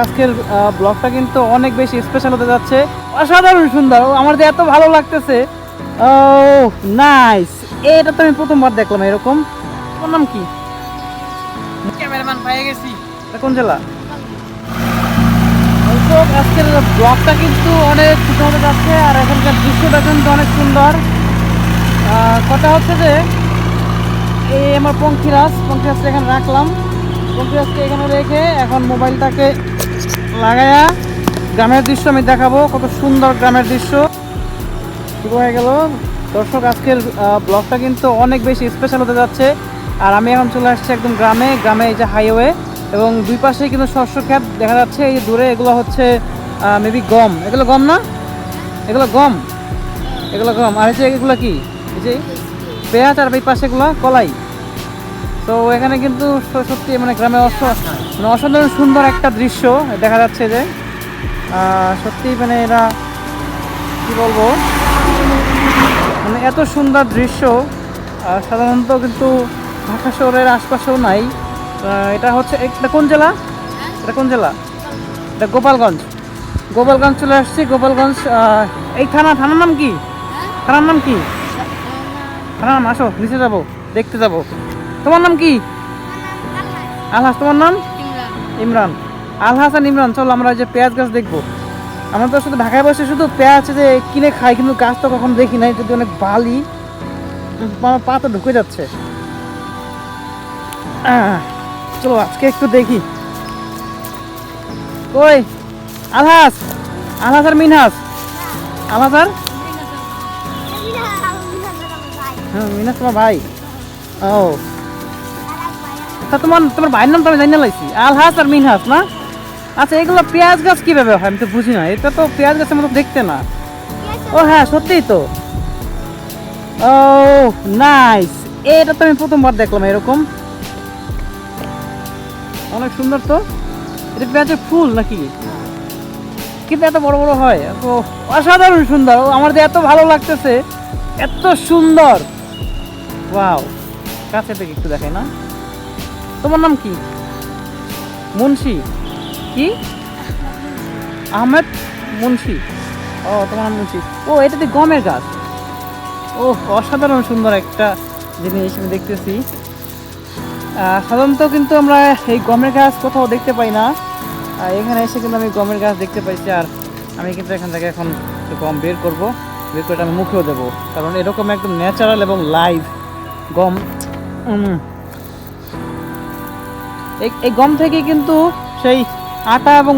আজকের ব্লগটা কিন্তু অনেক বেশি স্পেশাল হতে যাচ্ছে, অসাধারণ সুন্দর, আমার যে এত ভালো লাগতেছে। ও নাইস, এটা তো আমি প্রথমবার দেখলাম এরকম। তোমার নাম কি? ক্যামেরাম্যান পেয়ে গেছি। এটা কোন জেলা? আজকের ব্লগটা কিন্তু অনেক সুন্দর হতে যাচ্ছে, আর এখানকার দৃশ্যটা কিন্তু অনেক সুন্দর। কথা হচ্ছে যে এই আমার পঙ্খিরাজটা এখানে রাখলাম। পঙ্খিরাজকে এখানে রেখে এখন মোবাইলটাকে লাগায়া গ্রামের দৃশ্য আমি দেখাবো, কত সুন্দর গ্রামের দৃশ্য শুরু হয়ে গেল। দর্শক, আজকের ব্লগটা কিন্তু অনেক বেশি স্পেশাল হতে যাচ্ছে, আর আমি এখন চলে আসছি একদম গ্রামে এই যে হাইওয়ে, এবং দুই পাশে কিন্তু শস্য ক্ষেত দেখা যাচ্ছে। এই যে দূরে এগুলো হচ্ছে মেবি গম, এগুলো গম না, এগুলো গম, আর এই যে এগুলো কি, এই যে পেঁয়াজ, আর এই পাশে এগুলো কলাই। তো এখানে কিন্তু সত্যি মানে গ্রামে মানে অসাধারণ সুন্দর একটা দৃশ্য দেখা যাচ্ছে, যে সত্যি মানে এরা কি বলবো, মানে এত সুন্দর দৃশ্য সাধারণত কিন্তু ঢাকা শহরের আশপাশেও নাই। এটা হচ্ছে, এটা কোন জেলা? এটা গোপালগঞ্জ চলে আসছি। গোপালগঞ্জ এই থানার নাম কি? থানার নাম আসো, নিচে যাবো, দেখতে যাবো। তোমার নাম কি? আলহাস। তোমার নাম? ইমরান। আলহাস আর ইমরান, চলো আমরা যে পেঁয়াজ গাছ দেখবো। আমরা তো শুধু ঢাকায় বসে শুধু পেঁয়াজ যে কিনে খাই, কিন্তু গাছ তো কখনো দেখি নাই, যদি অনেক বালি, আমার পা তো ঢুকে যাচ্ছে। চলো আজকে একটু দেখি। কই আলহাস আর মিনহাস? হ্যাঁ, মিনহাস তোমার ভাই? ও তা তোমার ভাইয়ের নাম তো আমি জানি না লাইছি, আলহাস আর মিনহাস না? আচ্ছা, এগুলো পেঁয়াজ গাছ কিভাবে হয় আমি তো বুঝি না, এটা তো পেঁয়াজ গাছের মতো দেখতে না। ও হ্যাঁ, সত্যিই তো। ও নাইস, এটা তো আমি প্রথমবার দেখলাম এরকম, অনেক সুন্দর তো। এটা পেঁয়াজের ফুল নাকি? কিন্তু এত বড় বড় হয়, তো অসাধারণ সুন্দর, আমার যে এত ভালো লাগতেছে, এত সুন্দর। ওয়াও, কাছে থেকে একটু দেখাই না। তোমার নাম কি? মুন্সি? কি? আহমেদ মুন্সি? ও, তোমার নাম মুন্সি। ও, এটা তো গমের গাছ। ও, অসাধারণ সুন্দর একটা জিনিস আমি দেখতেছি। সাধারণত কিন্তু আমরা এই গমের গাছ কোথাও দেখতে পাই না, এখানে এসে কিন্তু আমি গমের গাছ দেখতে পাইছি। আর আমি কিন্তু এখান থেকে এখন গম বের করে আমি মুখেও দেবো, কারণ এরকম একদম ন্যাচারাল এবং লাইভ গম। এই গম থেকে কিন্তু সেই আটা এবং